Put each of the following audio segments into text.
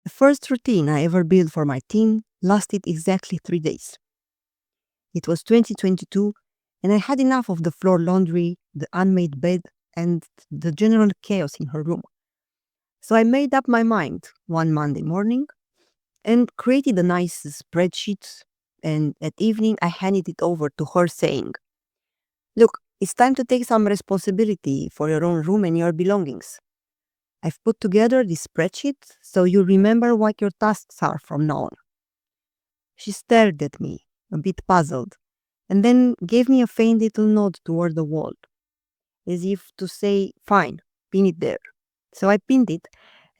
The first routine I ever built for my team lasted exactly 3 days. It was 2022, and I had enough of the floor laundry, the unmade bed, and the general chaos in her room. So I made up my mind one Monday morning and created a nice spreadsheet. And at evening, I handed it over to her, saying, "Look, it's time to take some responsibility for your own room and your belongings. I've put together this spreadsheet so you remember what your tasks are from now on." She stared at me, a bit puzzled, and then gave me a faint little nod toward the wall, as if to say, "Fine, pin it there." So I pinned it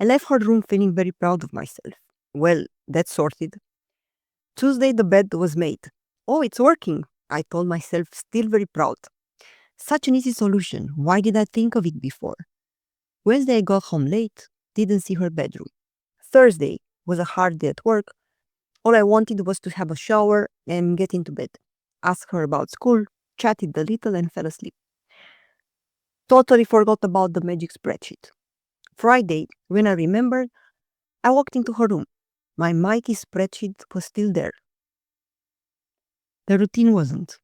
and left her room feeling very proud of myself. Well, that's sorted. Tuesday, the bed was made. "Oh, it's working," I told myself, still very proud. Such an easy solution. Why did I think of it before? Wednesday, I got home late, didn't see her bedroom. Thursday was a hard day at work. All I wanted was to have a shower and get into bed. Asked her about school, chatted a little, and fell asleep. Totally forgot about the magic spreadsheet. Friday, when I remembered, I walked into her room. My mighty spreadsheet was still there. The routine wasn't.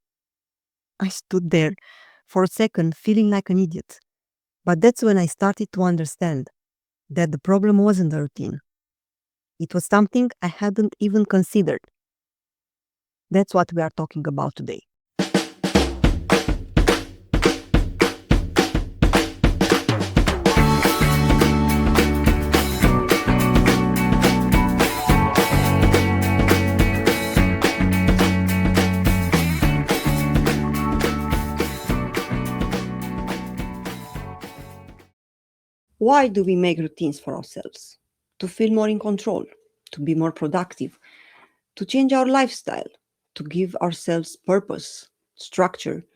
I stood there for a second, feeling like an idiot. But that's when I started to understand that the problem wasn't the routine. It was something I hadn't even considered. That's what we are talking about today. Why do we make routines for ourselves? To feel more in control, to be more productive, to change our lifestyle, to give ourselves purpose, structure.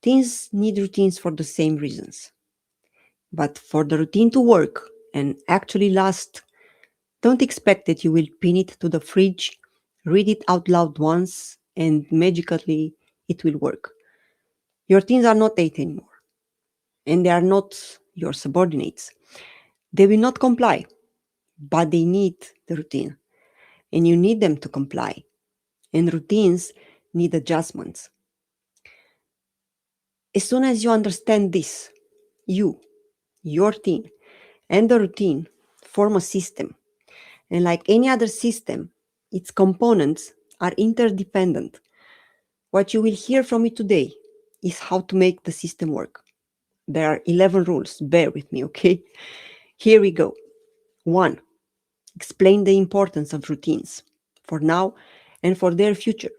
Teens need routines for the same reasons. But for the routine to work and actually last, don't expect that you will pin it to the fridge, read it out loud once, and magically it will work. Your teens are not eight anymore, and they are not your subordinates. They will not comply, but they need the routine, and you need them to comply. And routines need adjustments. As soon as you understand this, you, your teen, and the routine form a system. And like any other system, its components are interdependent. What you will hear from me today is how to make the system work. There are 11 rules. Bear with me, okay? Here we go. 1. Explain the importance of routines for now and for their future.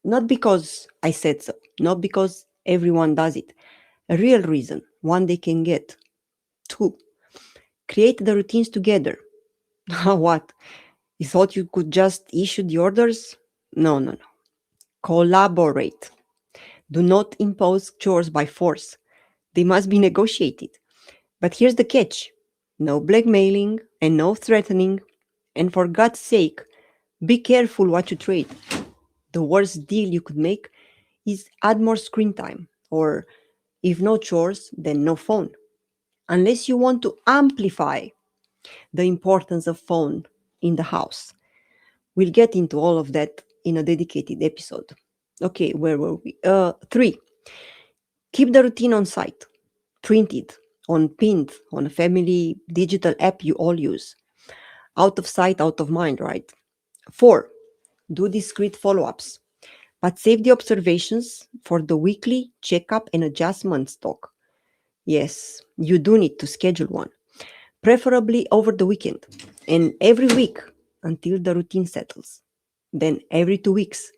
Not because I said so, not because everyone does it. A real reason, one they can get. 2. Create the routines together. What? You thought you could just issue the orders? No, no, no. Collaborate. Do not impose chores by force. They must be negotiated. But here's the catch: no blackmailing and no threatening. And for God's sake, be careful what you trade. The worst deal you could make is add more screen time, or if no chores, then no phone. Unless you want to amplify the importance of phone in the house. We'll get into all of that in a dedicated episode. Okay, where were we? 3. Keep the routine on site, printed, on pinned, on a family digital app you all use. Out of sight, out of mind, right? 4. Do discrete follow-ups, but save the observations for the weekly checkup and adjustments talk. Yes, you do need to schedule one, preferably over the weekend, and every week until the routine settles. Then every 2 weeks,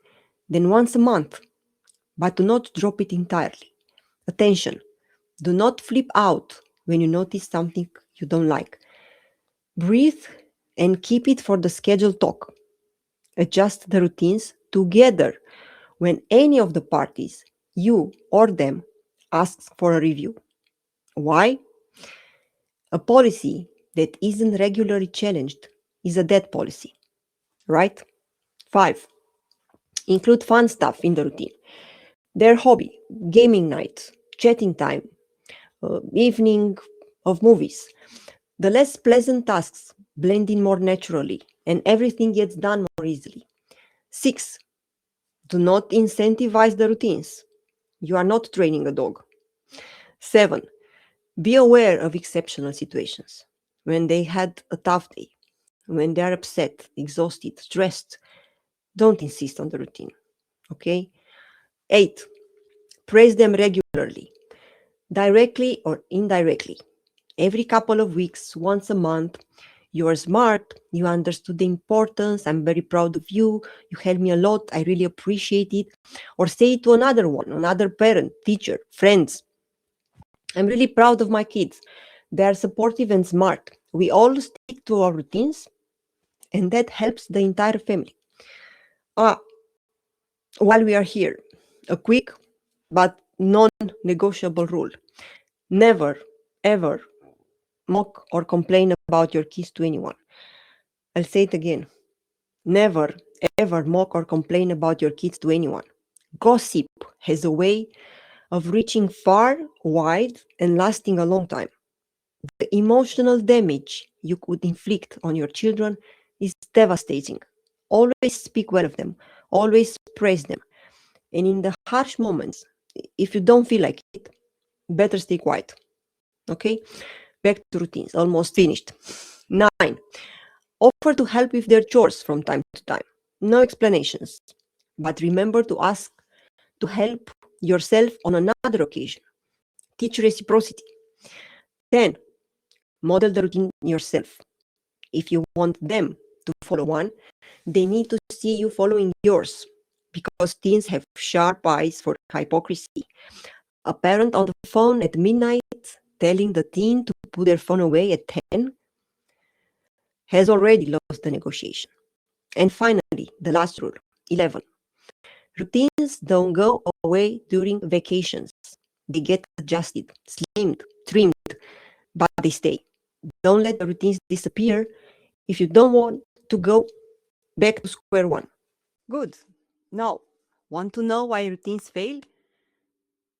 then once a month, but do not drop it entirely. Attention, do not flip out when you notice something you don't like. Breathe and keep it for the scheduled talk. Adjust the routines together when any of the parties, you or them, asks for a review. Why? A policy that isn't regularly challenged is a dead policy, right? 5. Include fun stuff in the routine. Their hobby, gaming night, chatting time, evening of movies. The less pleasant tasks blend in more naturally, and everything gets done more easily. 6. Do not incentivize the routines. You are not training a dog. 7. Be aware of exceptional situations. When they had a tough day, when they are upset, exhausted, stressed, don't insist on the routine. Okay? 8. Praise them regularly, directly or indirectly. Every couple of weeks, once a month, you are smart, you understood the importance, I'm very proud of you, you helped me a lot, I really appreciate it. Or say it to another one, another parent, teacher, friends. I'm really proud of my kids. They are supportive and smart. We all stick to our routines, and that helps the entire family. While we are here, a quick but non-negotiable rule. Never, ever mock or complain about your kids to anyone. I'll say it again. Never, ever mock or complain about your kids to anyone. Gossip has a way of reaching far, wide, and lasting a long time. The emotional damage you could inflict on your children is devastating. Always speak well of them, always praise them. And in the harsh moments, if you don't feel like it, better stay quiet. Okay? Back to routines, almost finished. 9. Offer to help with their chores from time to time. No explanations. But remember to ask to help yourself on another occasion. Teach reciprocity. 10. Model the routine yourself. If you want them to follow one, they need to see you following yours, because teens have sharp eyes for hypocrisy. A parent on the phone at midnight telling the teen to put their phone away at 10 has already lost the negotiation. And finally, the last rule, 11. Routines don't go away during vacations. They get adjusted, slimmed, trimmed, but they stay. Don't let the routines disappear if you don't want to go back to square one. Good. Now, want to know why routines fail?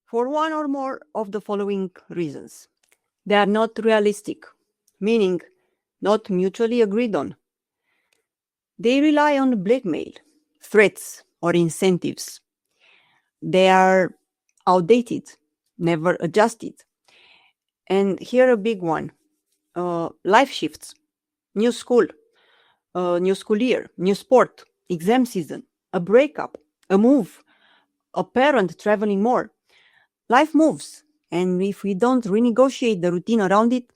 For one or more of the following reasons. They are not realistic, meaning not mutually agreed on. They rely on blackmail, threats, or incentives. They are outdated, never adjusted. And here a big one. Life shifts, new school year, new sport, exam season, a breakup, a move, a parent traveling more. Life moves, and if we don't renegotiate the routine around it,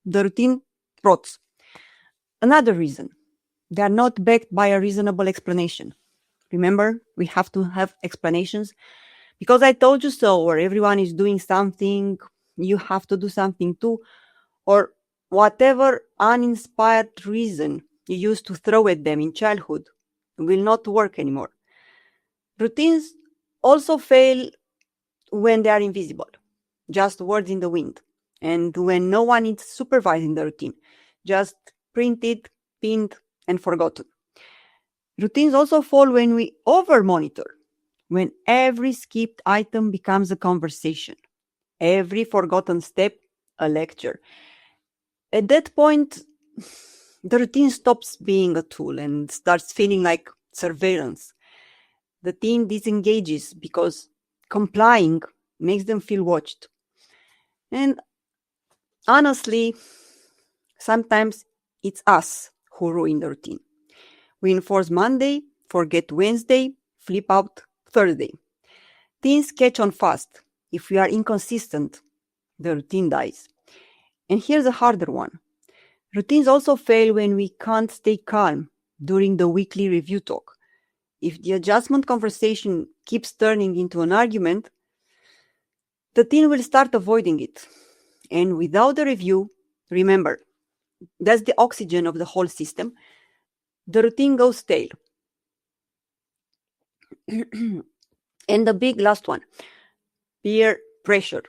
the routine rots. Another reason, they are not backed by a reasonable explanation. Remember, we have to have explanations. Because I told you so, or everyone is doing something, you have to do something too, or whatever uninspired reason you used to throw at them in childhood will not work anymore. Routines also fail when they are invisible, just words in the wind, and when no one is supervising the routine, just printed, pinned, and forgotten. Routines also fall when we over-monitor, when every skipped item becomes a conversation, every forgotten step a lecture. At that point, the routine stops being a tool and starts feeling like surveillance. The teen disengages because complying makes them feel watched. And honestly, sometimes it's us who ruin the routine. We enforce Monday, forget Wednesday, flip out Thursday. Teens catch on fast. If we are inconsistent, the routine dies. And here's a harder one. Routines also fail when we can't stay calm during the weekly review talk. If the adjustment conversation keeps turning into an argument, the teen will start avoiding it. And without the review, remember, that's the oxygen of the whole system, the routine goes stale. And the big last one, peer pressure.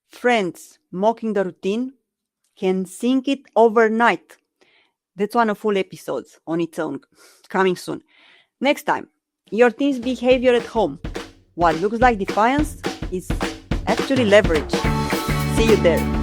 Friends mocking the routine can sink it overnight. That's one of full episodes on its own, coming soon. Next time, your teen's behavior at home. What looks like defiance is actually leverage. See you there.